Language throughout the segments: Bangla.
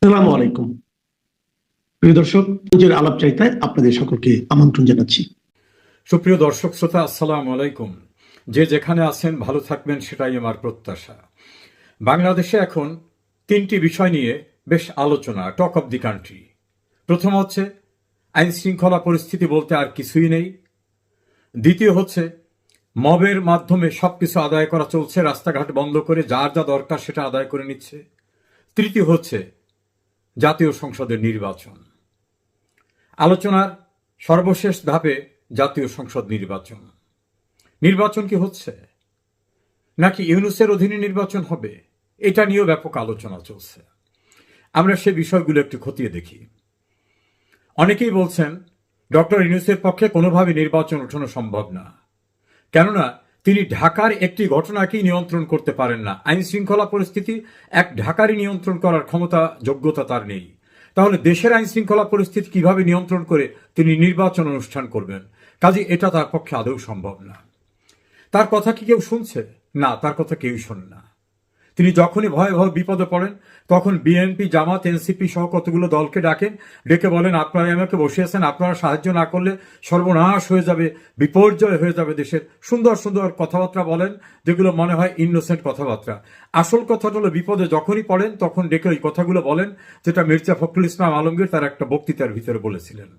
আসসালামু আলাইকুম প্রিয় দর্শক, নিজের আলাপচারিতায় আপনাদের সকলকে আমন্ত্রণ জানাচ্ছি। সুপ্রিয় দর্শক শ্রোতা, আসসালামু আলাইকুম। যে যেখানে আছেন ভালো থাকবেন, সেটাই আমার প্রত্যাশা। বাংলাদেশে এখন তিনটি বিষয় নিয়ে বেশ আলোচনা, টক অব দি কান্ট্রি। প্রথম হচ্ছে আইন শৃঙ্খলা পরিস্থিতি বলতে আর কিছুই নেই। দ্বিতীয় হচ্ছে মবের মাধ্যমে সবকিছু আদায় করা চলছে, রাস্তাঘাট বন্ধ করে যার যা দরকার সেটা আদায় করে নিচ্ছে। তৃতীয় হচ্ছে জাতীয় সংসদের নির্বাচন। আলোচনার সর্বশেষ ধাপে জাতীয় সংসদ নির্বাচন। নির্বাচন কি হচ্ছে, নাকি ইউনূসের অধীনে নির্বাচন হবে, এটা নিয়েও ব্যাপক আলোচনা চলছে। আমরা সে বিষয়গুলো একটু খতিয়ে দেখি। অনেকেই বলছেন ডক্টর ইউনূসের পক্ষে কোনোভাবে নির্বাচন ওঠানো সম্ভব না, কেননা তিনি ঢাকার একটি ঘটনাকেই নিয়ন্ত্রণ করতে পারেন না। আইন শৃঙ্খলা পরিস্থিতি এক ঢাকারই নিয়ন্ত্রণ করার ক্ষমতা, যোগ্যতা তার নেই। তাহলে দেশের আইন শৃঙ্খলা পরিস্থিতি কিভাবে নিয়ন্ত্রণ করে তিনি নির্বাচন অনুষ্ঠান করবেন? কাজে এটা তার পক্ষে আদৌ সম্ভব না। তার কথা কি কেউ শুনছে? না, তার কথা কেউই শোনে না। তিনি যখনই ভয়ে ভয়ে বিপদে পড়েন, তখন বিএনপি, জামাত, এনসিপি সহ কতগুলো দলকে ডাকেন, ডেকে বলেন আপনারা আমাকে বসিয়েছেন, আপনারা সাহায্য না করলে সর্বনাশ হয়ে যাবে, বিপর্যয় হয়ে যাবে দেশের। সুন্দর সুন্দর কথাবার্তা বলেন, যেগুলো মনে হয় ইনোসেন্ট কথাবার্তা। আসল কথাটা হলো বিপদে যখনই পড়েন তখন ডেকে ওই কথাগুলো বলেন, যেটা মির্জা ফখরুল ইসলাম আলমগীর তার একটা বক্তৃতার ভিতরে বলেছিলেন।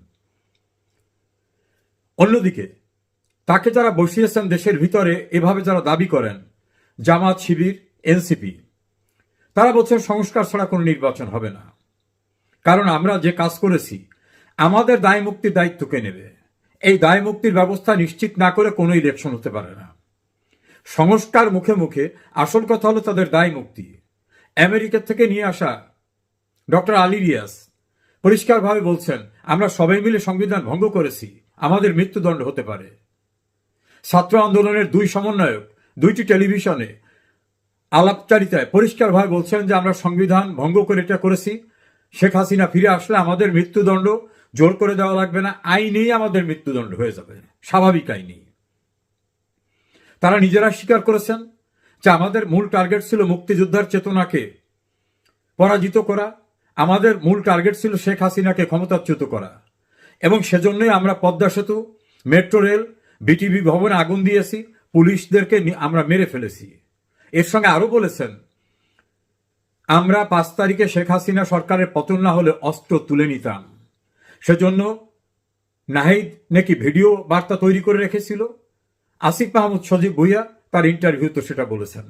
অন্যদিকে তাকে যারা বসিয়েছেন দেশের ভিতরে, এভাবে যারা দাবি করেন, জামাত, শিবির, এনসিপি, তারা বলছেন সংস্কার ছাড়া কোনো নির্বাচন হবে না। কারণ আমরা যে কাজ করেছি, আমাদের দায় মুক্তির দায়িত্ব কে নেবে? এই দায় মুক্তির ব্যবস্থা নিশ্চিত না করে কোনো ইলেকশন হতে পারে না। সংস্কার মুখে মুখে, আসল কথা হলো তাদের দায় মুক্তি। আমেরিকা থেকে নিয়ে আসা ডক্টর আলী রিয়াজ পরিষ্কারভাবে বলছেন, আমরা সবাই মিলে সংবিধান ভঙ্গ করেছি, আমাদের মৃত্যুদণ্ড হতে পারে। ছাত্র আন্দোলনের দুই সমন্বয়ক দুইটি টেলিভিশনে আলাপচারিতায় পরিষ্কারভাবে বলছেন যে আমরা সংবিধান ভঙ্গ করে এটা করেছি, শেখ হাসিনা ফিরে আসলে আমাদের মৃত্যুদণ্ড জোর করে দেওয়া লাগবে না, আইনেই আমাদের মৃত্যুদণ্ড হয়ে যাবে, স্বাভাবিক আইনেই। তারা নিজেরা স্বীকার করেছেন যে আমাদের মূল টার্গেট ছিল মুক্তিযোদ্ধার চেতনাকে পরাজিত করা, আমাদের মূল টার্গেট ছিল শেখ হাসিনাকে ক্ষমতাচ্যুত করা, এবং সেজন্যই আমরা পদ্মা সেতু, মেট্রো রেল, বিটিভি ভবনে আগুন দিয়েছি, পুলিশদেরকে আমরা মেরে ফেলেছি। এর সঙ্গে আরো বলেছেন, আমরা 5 তারিখে শেখ হাসিনা সরকারের পতন না হলে অস্ত্র তুলে নিতাম। সেজন্য নাহিদ নাকি ভিডিও বার্তা তৈরি করে রেখেছিল। আসিফ মাহমুদ সজীব ভুইয়া তার ইন্টারভিউতে সেটা বলেছেন।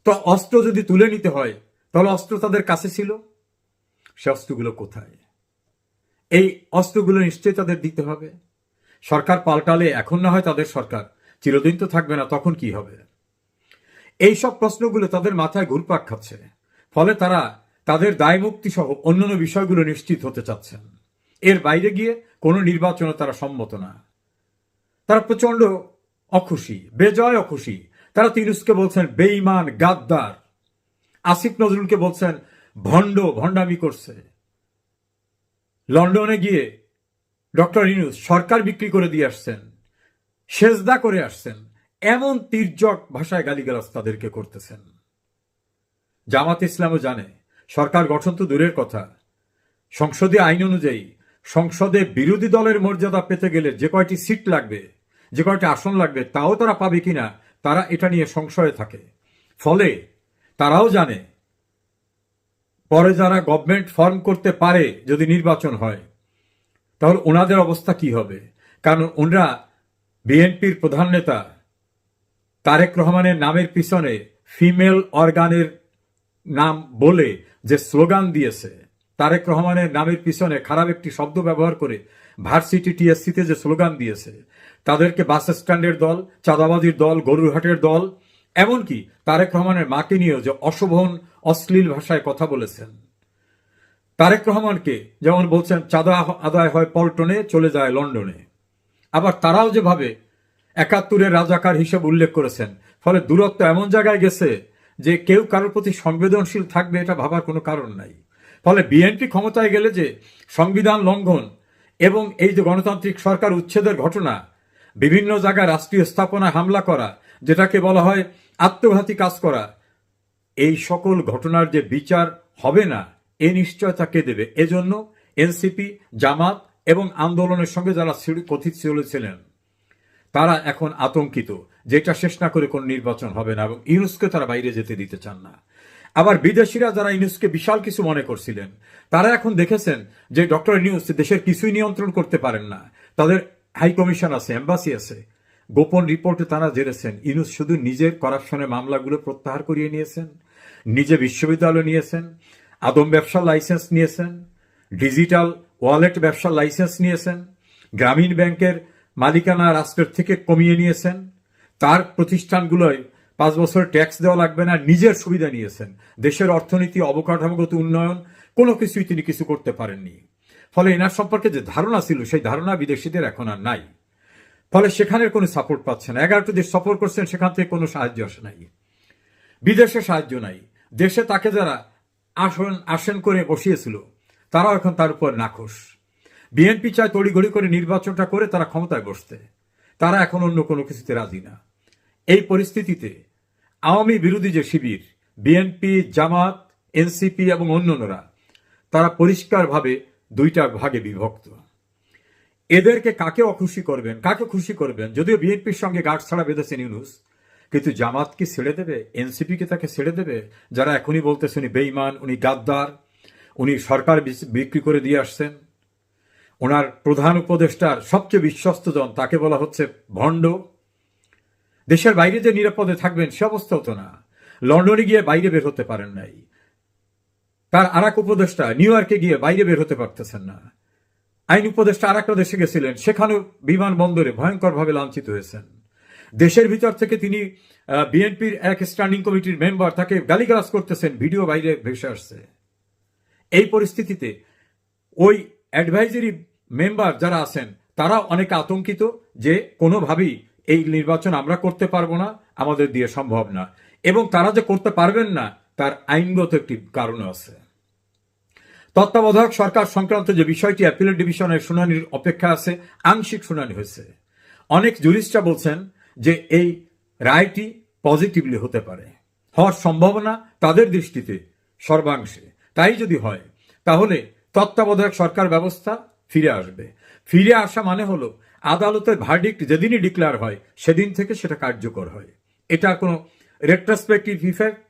তো অস্ত্র যদি তুলে নিতে হয়, তাহলে অস্ত্র তাদের কাছে ছিল, সে অস্ত্রগুলো কোথায়? এই অস্ত্রগুলো নিশ্চয়ই তাদের দিতে হবে। সরকার পাল্টালে, এখন না হয় তাদের সরকার, চিরদিন তো থাকবে না, তখন কি হবে? এই সব প্রশ্নগুলো তাদের মাথায় ঘুরপাক খাচ্ছে। ফলে তারা তাদের দায় মুক্তি সহ অন্যান্য বিষয়গুলো নিশ্চিত হতে চাচ্ছেন। এর বাইরে গিয়ে কোনো নির্বাচনে তারা সম্মত না। তারা প্রচন্ড অখুশি, বেজয় অখুশি। তারা তিরুসকে বলছেন বেঈমান, গাদ্দার। আসিফ নজরুলকে বলছেন ভণ্ড, ভণ্ডামি করছে। লন্ডনে গিয়ে ডক্টর ইউনূস সরকার বিক্রি করে দিয়ে আসছেন, সেজদা করে আসছেন, এমন তির্যক ভাষায় গালিগালাজ তাদেরকে করতেছেন। জামাত ইসলামও জানে সরকার গঠন তো দূরের কথা, সংসদীয় আইন অনুযায়ী সংসদে বিরোধী দলের মর্যাদা পেতে গেলে যে কয়টি সিট লাগবে, যে কয়টি আসন লাগবে, তাও তারা পাবে কিনা, তারা এটা নিয়ে সংশয়ে থাকে। ফলে তারাও জানে পরে যারা গভর্নমেন্ট ফর্ম করতে পারে যদি নির্বাচন হয়, তাহলে ওনাদের অবস্থা কি হবে। কারণ ওনারা বিএনপির প্রধান নেতা তারেক রহমানের নামের পিছনে ফিমেল অর্গানের নাম বলে যে স্লোগান দিয়েছে, তারেক রহমানের নামের পিছনে খারাপ একটি শব্দ ব্যবহার করে ভার্সিটি টিএসসিতে যে স্লোগান দিয়েছে, তাদেরকে বাস স্ট্যান্ডের দল, চাঁদাবাজির দল, গরুরহাটের দল, এমনকি তারেক রহমানের মাকে নিয়েও যে অশোভন অশ্লীল ভাষায় কথা বলেছেন। তারেক রহমানকে যেমন বলছেন চাঁদা আদায় হয় পল্টনে, চলে যায় লন্ডনে। আবার তারাও যেভাবে 71-এর রাজাকার হিসেবে উল্লেখ করেছেন, ফলে দূরত্ব এমন জায়গায় গেছে যে কেউ কারোর প্রতি সংবেদনশীল থাকবে এটা ভাবার কোনো কারণ নাই। ফলে বিএনপি ক্ষমতায় গেলে যে সংবিধান লঙ্ঘন এবং এই যে গণতান্ত্রিক সরকার উচ্ছেদের ঘটনা, বিভিন্ন জায়গায় রাষ্ট্রীয় স্থাপনায় হামলা করা, যেটাকে বলা হয় আত্মঘাতী কাজ করা, এই সকল ঘটনার যে বিচার হবে না, এ নিশ্চয়তা কে দেবে? এজন্য এনসিপি, জামাত এবং আন্দোলনের সঙ্গে যারা কথিত ছিলেন তারা এখন আতঙ্কিত, যেটা শেষ না করে কোনো নির্বাচন হবে না, এবং ইউনুসকে তারা বাইরে যেতে দিতে চান না। আবার বিদেশিরা যারা ইউনুসকে বিশাল কিছু মনে করছিলেন, তারা এখন দেখেছেন যে ডক্টর ইউনুস দেশের কিছুই নিয়ন্ত্রণ করতে পারেন না। তাদের হাই কমিশন আছে, এম্বাসি আছে। গোপন রিপোর্টে তারা জেনেছেন ইউনুস শুধু নিজের করাপশনের মামলাগুলো প্রত্যাহার করিয়ে নিয়েছেন, নিজে বিশ্ববিদ্যালয় নিয়েছেন, আদম ব্যবসার লাইসেন্স নিয়েছেন, ডিজিটাল ওয়ালেট ব্যবসার লাইসেন্স নিয়েছেন, গ্রামীণ ব্যাংকের মালিকানা রাষ্ট্রের থেকে কমিয়ে নিয়েছেন, তার প্রতিষ্ঠানগুলোয় 5 বছর ট্যাক্স দেওয়া লাগবে না, নিজের সুবিধা নিয়েছেন। দেশের অর্থনীতি, অবকাঠামোগত উন্নয়ন কোনো কিছুই তিনি কিছু করতে পারেননি। ফলে এনার সম্পর্কে যে ধারণা ছিল সেই ধারণা বিদেশিদের এখন আর নাই। ফলে সেখানের কোনো সাপোর্ট পাচ্ছে না। 11টি দেশ সফর করছেন, সেখান থেকে কোনো সাহায্য আসে নাই, বিদেশে সাহায্য নাই। দেশে তাকে যারা আসন করে বসিয়েছিল তারাও এখন তার উপর নাখোশ। বিএনপি চায় তড়িঘড়ি করে নির্বাচনটা করে তারা ক্ষমতায় বসতে, তারা এখন অন্য কোনো কিছুতে রাজি না। এই পরিস্থিতিতে আওয়ামী বিরোধী যে শিবির, বিএনপি, জামাত, এনসিপি এবং অন্যান্যরা, তারা পরিষ্কারভাবে দুইটা ভাগে বিভক্ত। এদেরকে কাকে অখুশি করবেন, কাকে খুশি করবেন? যদিও বিএনপির সঙ্গে গাঁট ছাড়া বেঁধেছেন ইউনুস, কিন্তু জামাত কি ছেড়ে দেবে? এনসিপি কে তাকে ছেড়ে দেবে? যারা এখনই বলতেছে উনি বেঈমান, উনি গাদ্দার, উনি সরকার বিক্রি করে দিয়ে আসছেন, ওনার প্রধান উপদেষ্টার সবচেয়ে বিশ্বস্ত জন তাকে বলা হচ্ছে ভণ্ড। দেশের বাইরে যে নিরাপদে থাকবেন সে অবস্থা হতো না। লন্ডনে গিয়ে বাইরে বের হতে পারেন নাই, তার আর এক উপদেষ্টা নিউ ইয়র্কে গিয়ে বাইরে বের হতে পারতেছেন না। আইন উপদেষ্টা আর একটা দেশে গেছিলেন, সেখানেও বিমানবন্দরে ভয়ঙ্করভাবে লাঞ্ছিত হয়েছেন। দেশের ভিতর থেকে তিনি বিএনপির এক স্ট্যান্ডিং কমিটির মেম্বার, তাকে গালিগালাজ করতেছেন, ভিডিও বাইরে ভেসে আসছে। এই পরিস্থিতিতে ওই অ্যাডভাইজারি মেম্বার যারা আছেন তারা অনেক আতঙ্কিত যে কোনোভাবেই এই নির্বাচন আমরা করতে পারবো না, আমাদের দিয়ে সম্ভব না। এবং তারা যে করতে পারবেন না তার আইনগত একটি কারণ আছে। তত্ত্বাবধায়ক সরকার সংক্রান্ত যে বিষয়টি অ্যাপিলেট ডিভিশনের শুনানির অপেক্ষা আছে, আংশিক শুনানি হয়েছে। অনেক জুরিস্টরা বলছেন যে এই রায়টি পজিটিভলি হতে পারে, হওয়ার সম্ভাবনা তাদের দৃষ্টিতে সর্বাংশে। তাই যদি হয় তাহলে তত্ত্বাবধায়ক সরকার ব্যবস্থা ফিরে আসবে। ফিরে আসা মানে হলো আদালতের ভার্ডিক্ট যেদিনই ডিক্লেয়ার হয় সেদিন থেকে সেটা কার্যকর হয়। এটা কোনো রেট্রোস্পেক্টিভ ইফেক্ট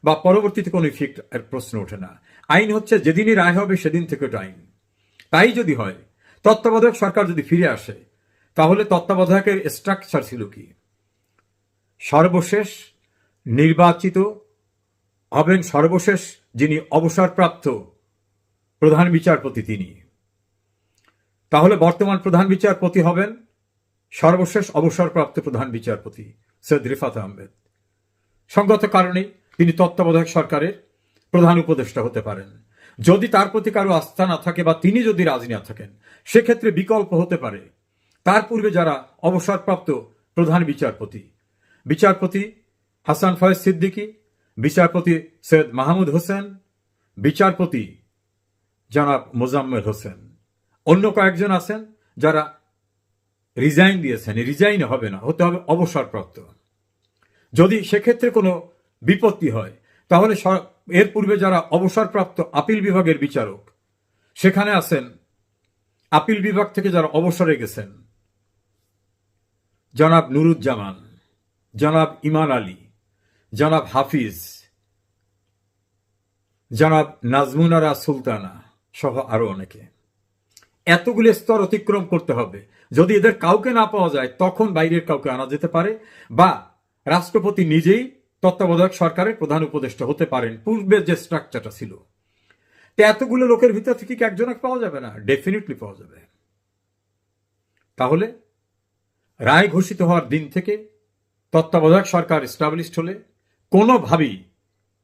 বা পরবর্তীতে কোনো ইফেক্ট এর প্রশ্ন ওঠে না। আইন হচ্ছে যেদিনই রায় হবে সেদিন থেকে ওটা আইন। তাই যদি হয়, তত্ত্বাবধায়ক সরকার যদি ফিরে আসে, তাহলে তত্ত্বাবধায়কের স্ট্রাকচার ছিল কি? সর্বশেষ নির্বাচিত হবেন সর্বশেষ যিনি অবসরপ্রাপ্ত প্রধান বিচারপতি তিনি। তাহলে বর্তমান প্রধান বিচারপতি হবেন সর্বশেষ অবসরপ্রাপ্ত প্রধান বিচারপতি সৈয়দ রিফাত আহমেদ। সঙ্গত কারণে তিনি তত্ত্বাবধায়ক সরকারের প্রধান উপদেষ্টা হতে পারেন। যদি তার প্রতি কারো আস্থা না থাকে বা তিনি যদি রাজি না থাকেন, সেক্ষেত্রে বিকল্প হতে পারে তার পূর্বে যারা অবসরপ্রাপ্ত প্রধান বিচারপতি, বিচারপতি হাসান ফয়েজ সিদ্দিকী, বিচারপতি সৈয়দ মাহমুদ হোসেন, বিচারপতি জনাব মোজাম্মেল হোসেন, অন্য কয়েকজন আছেন যারা রিজাইন দিয়েছেন। রিজাইন হবে না, হতে হবে অবসরপ্রাপ্ত। যদি সেক্ষেত্রে কোনো বিপত্তি হয় তাহলে এর পূর্বে যারা অবসরপ্রাপ্ত আপিল বিভাগের বিচারক, সেখানে আছেন আপিল বিভাগ থেকে যারা অবসরে গেছেন জনাব নুরুজ্জামান, জনাব ইমান আলী, জনাব হাফিজ, জনাব নাজমুনারা সুলতানা সহ আরো অনেকে। এতগুলি স্তর অতিক্রম করতে হবে। যদি এদের কাউকে না পাওয়া যায় তখন বাইরের কাউকে আনা যেতে পারে, বা রাষ্ট্রপতি নিজেই তত্ত্বাবধায়ক সরকারের প্রধান উপদেষ্টা হতে পারেন, পূর্বের যে স্ট্রাকচারটা ছিল। তো এতগুলো লোকের ভিতর থেকে কি একজনকে পাওয়া যাবে না? ডেফিনেটলি পাওয়া যাবে। তাহলে রায় ঘোষিত হওয়ার দিন থেকে তত্ত্বাবধায়ক সরকার এস্টাবলিশড হলে কোনোভাবেই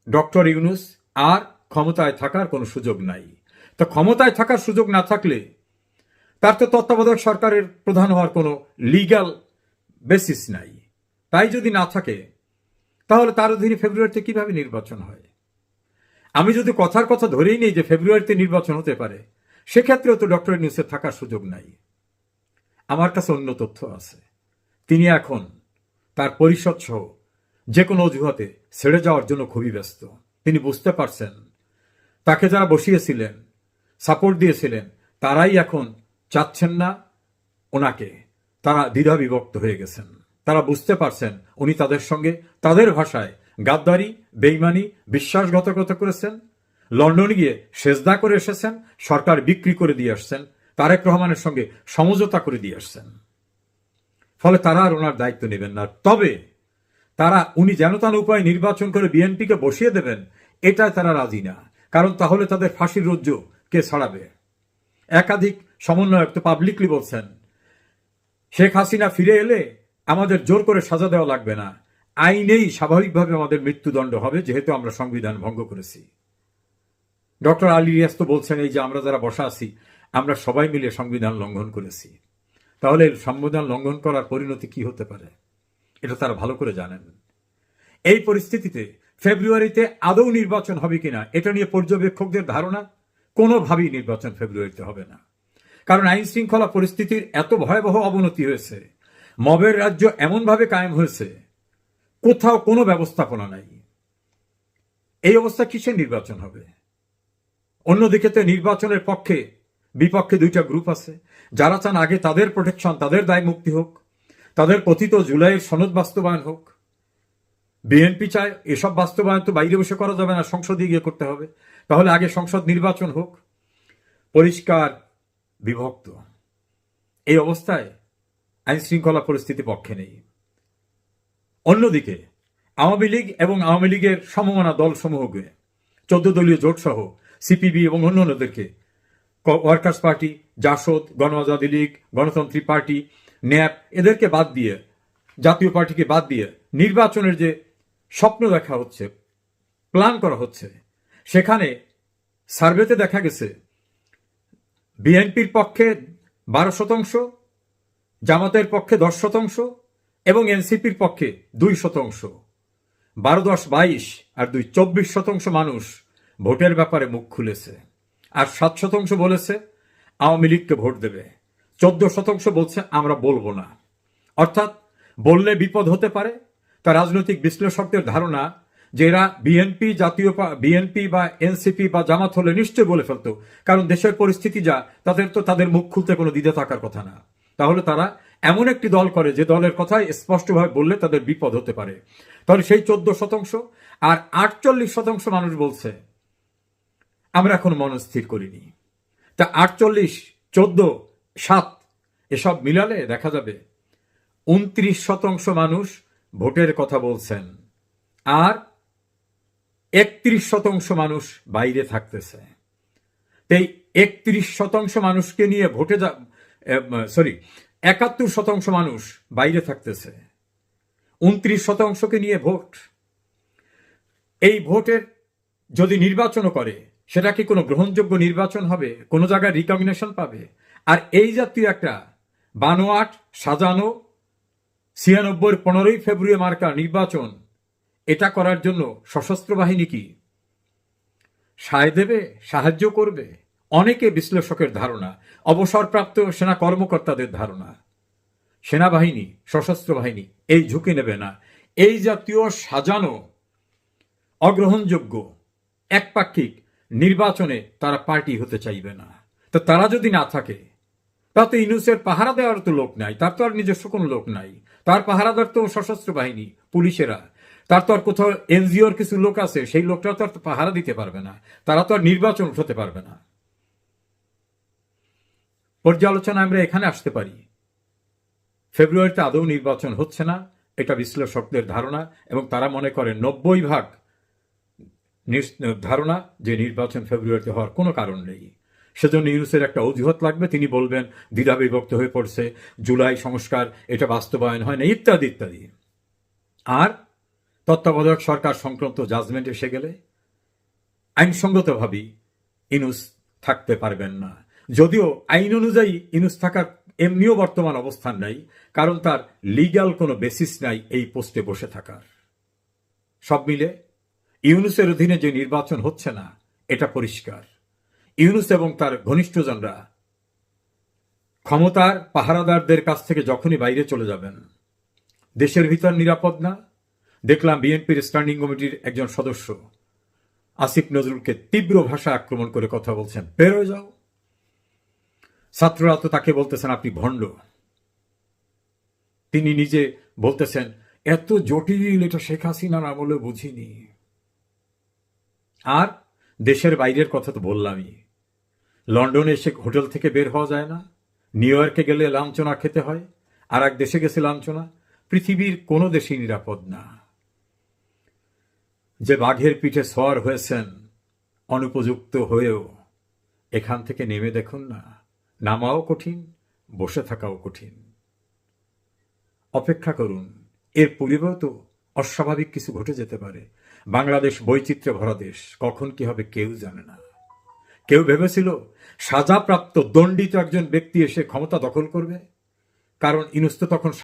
ডক্টর ইউনুস আর ক্ষমতায় থাকার কোনো সুযোগ নাই। তো ক্ষমতায় থাকার সুযোগ না থাকলে তার তো তত্ত্বাবধায়ক সরকারের প্রধান হওয়ার কোনো লিগ্যাল বেসিস নাই। তাই যদি না থাকে তাহলে তার অধীনে ফেব্রুয়ারিতে কিভাবে নির্বাচন হয়? আমি যদি কথার কথা ধরেই নেই যে ফেব্রুয়ারিতে নির্বাচন হতে পারে, সেক্ষেত্রেও তো ডক্টর ইউনূসের থাকার সুযোগ নাই। আমার কাছে অন্য তথ্য আছে। তিনি এখন তার পরিষদ সহ যে কোনো অজুহাতে ছেড়ে যাওয়ার জন্য খুবই ব্যস্ত। তিনি বুঝতে পারছেন তাকে যারা বসিয়েছিলেন, সাপোর্ট দিয়েছিলেন, তারাই এখন চাচ্ছেন না ওনাকে। তারা দ্বিধা বিভক্ত হয়ে গেছেন। তারা বুঝতে পারছেন উনি তাদের সঙ্গে তাদের ভাষায় গাদ্দারি, বেইমানি, বিশ্বাসঘাতকতা করেছেন, লন্ডনে গিয়ে সেজদা করে এসেছেন, সরকার বিক্রি করে দিয়ে আসছেন, তারেক রহমানের সঙ্গে সমঝোতা করে দিয়ে আসছেন। ফলে তারা আর ওনার দায়িত্ব নেবেন না। তবে তারা উনি যেন তেন উপায় নির্বাচন করে বিএনপিকে বসিয়ে দেবেন, এটাই তারা রাজি না। কারণ তাহলে তাদের ফাঁসির রজ্জু কে ছাড়াবে? একাধিক সমন্বয়ক তো পাবলিকলি বলছেন, শেখ হাসিনা ফিরে এলে আমাদের জোর করে সাজা দেওয়া লাগবে না, আইনেই স্বাভাবিকভাবে আমাদের মৃত্যুদণ্ড হবে, যেহেতু আমরা সংবিধান ভঙ্গ করেছি। ডক্টর আলী রিয়াজ তো বলছেন, এই যে আমরা যারা বসা আছি, আমরা সবাই মিলে সংবিধান লঙ্ঘন করেছি। তাহলে সংবিধান লঙ্ঘন করার পরিণতি কি হতে পারে, এটা তারা ভালো করে জানেন। এই পরিস্থিতিতে ফেব্রুয়ারিতে আদৌ নির্বাচন হবে কিনা এটা নিয়ে পর্যবেক্ষকদের ধারণা, কোনোভাবেই নির্বাচন ফেব্রুয়ারিতে হবে না। কারণ আইন শৃঙ্খলা পরিস্থিতির এত ভয়াবহ অবনতি হয়েছে, মবের রাজ্য এমনভাবে কায়েম হয়েছে, কোথাও কোনো ব্যবস্থাপনা নাই। এই অবস্থা কিসের নির্বাচন হবে? অন্যদিকে তো নির্বাচনের পক্ষে বিপক্ষে দুইটা গ্রুপ আছে। যারা চান আগে তাদের প্রোটেকশন, তাদের দায় মুক্তি হোক, তাদের কথিত জুলাইয়ের সনদ বাস্তবায়ন হোক। বিএনপি চায় এসব বাস্তবায়ন তো বাইরে বসে করা যাবে না, সংসদে গিয়ে করতে হবে। তাহলে আগে সংসদ নির্বাচন হোক। পরিষ্কার বিভক্ত। এই অবস্থায় আইন শৃঙ্খলা পরিস্থিতি পক্ষে নেই। অন্যদিকে আওয়ামী লীগ এবং আওয়ামী লীগের সমমনা দলসমূহকে 14 দলীয় জোট সহ সিপিবি এবং অন্যান্যদেরকে, ওয়ার্কার্স পার্টি, জাসদ, গণ আজাদী লীগ, গণতন্ত্রী পার্টি, ন্যাপ, এদেরকে বাদ দিয়ে, জাতীয় পার্টিকে বাদ দিয়ে নির্বাচনের যে স্বপ্ন দেখা হচ্ছে, প্ল্যান করা হচ্ছে, সেখানে সার্ভেতে দেখা গেছে বিএনপির পক্ষে 12%, জামাতের পক্ষে 10% এবং এনসিপির পক্ষে 2%। 12, 10, 22 আর 2, 24% মানুষ ভোটের ব্যাপারে মুখ খুলেছে। আর 7% বলেছে আওয়ামী লীগকে ভোট দেবে। 14% বলছে আমরা বলবো না। অর্থাৎ বললে বিপদ হতে পারে। তা রাজনৈতিক বিশ্লেষকদের ধারণা যে এরা বিএনপি বা এনসিপি বা জামাত হলে নিশ্চয় বলে ফেলতো, কারণ দেশের পরিস্থিতি যা, তাদের মুখ খুলতে কোনো দ্বিধা থাকার কথা না। তাহলে তারা এমন একটি দল করে যে দলের কথাই স্পষ্টভাবে বললে তাদের বিপদ হতে পারে। তাহলে সেই 14% আর 48% মানুষ বলছে আমরা এখন মনস্থির করিনি। তা 48, 14, 7 এসব মিলালে দেখা যাবে 29% মানুষ ভোটের কথা বলছেন, আর 31% মানুষ বাইরে থাকতেছে। এই 31% মানুষকে নিয়ে 71% মানুষ বাইরে থাকতেছে, 29%কে নিয়ে ভোট। এই ভোটের যদি নির্বাচনও করে, সেটা কি কোনো গ্রহণযোগ্য নির্বাচন হবে? কোনো জায়গায় রিকগনিশন পাবে? আর এই জাতীয় একটা বানোয়াট সাজানো 96 15ই ফেব্রুয়ারি মার্কা নির্বাচন, এটা করার জন্য সশস্ত্র বাহিনী কি সায় দেবে, সাহায্য করবে? অনেকে বিশ্লেষকের ধারণা, অবসরপ্রাপ্ত সেনা কর্মকর্তাদের ধারণা, সেনাবাহিনী, সশস্ত্র বাহিনী এই ঝুঁকি নেবে না। এই জাতীয় সাজানো অগ্রহণযোগ্য একপাক্ষিক নির্বাচনে তারা পার্টি হতে চাইবে না। তো তারা যদি না থাকে, তাতে ইউনূসের পাহারা দেওয়ার তো লোক নাই, তার তো আর নিজস্ব কোনো লোক নাই। তার পাহারাদার তো সশস্ত্র বাহিনী, পুলিশেরা। তার তো আর কোথাও এনজিওর কিছু লোক আছে, সেই লোকটা তো আর পাহারা দিতে পারবে না। তারা তো আর নির্বাচন উঠাতে পারবে না। পর্যালোচনা আমরা এখানে আসতে পারি, ফেব্রুয়ারিতে আদৌ নির্বাচন হচ্ছে না, এটা বিশ্লেষকদের ধারণা। এবং তারা মনে করেন 90% ধারণা যে নির্বাচন ফেব্রুয়ারিতে হওয়ার কোনো কারণ নেই। সেজন্য ইউনূসের একটা অজুহাত লাগবে। তিনি বলবেন দ্বিধা বিভক্ত হয়ে পড়ছে, জুলাই সংস্কার এটা বাস্তবায়ন হয় না, ইত্যাদি ইত্যাদি। আর তত্ত্বাবধায়ক সরকার সংক্রান্ত জাজমেন্ট এসে গেলে আইনসঙ্গতভাবেই ইউনূস থাকতে পারবেন না। যদিও আইন অনুযায়ী ইউনূস থাকার এমনিও বর্তমান অবস্থান নাই, কারণ তার লিগ্যাল কোনো বেসিস নাই এই পোস্টে বসে থাকার। সব মিলে ইউনূসের অধীনে যে নির্বাচন হচ্ছে না, এটা পরিষ্কার। ইউনূস এবং তার ঘনিষ্ঠজনরা ক্ষমতার পাহারাদারদের কাছ থেকে যখনই বাইরে চলে যাবেন, দেশের ভিতর নিরাপদ না। দেখলাম বিএনপির স্ট্যান্ডিং কমিটির একজন সদস্য আসিফ নজরুলকে তীব্র ভাষায় আক্রমণ করে কথা বলছেন, বের হয়ে যাও। ছাত্ররা তো তাকে বলতেছেন আপনি ভণ্ড। তিনি নিজে বলতেছেন এত জটিল এটা শেখ হাসিনার আমলে বুঝিনি। আর দেশের বাইরের কথা তো বললামই, লন্ডনে এসে হোটেল থেকে বের হওয়া যায় না, নিউ ইয়র্কে গেলে লাঞ্ছনা খেতে হয়, আর এক দেশে গেছে লাঞ্ছনা। পৃথিবীর কোনো দেশই নিরাপদ না। যে বাঘের পিঠে সওয়ার হয়েছেন অনুপযুক্ত হয়েও, এখান থেকে নেমে দেখুন না, নামাও কঠিন, বসে থাকাও কঠিন। অপেক্ষা করুন, এর পূর্বেও তো অস্বাভাবিক কিছু ঘটে যেতে পারে। বাংলাদেশ বৈচিত্র্যে ভরা দেশ, কখন কি হবে কেউ জানে না। কেউ ভেবেছিল সাজাপ্রাপ্ত দণ্ডিত একজন ব্যক্তি এসে ক্ষমতা দখল করবে, কারণ ইউনূস তো তখন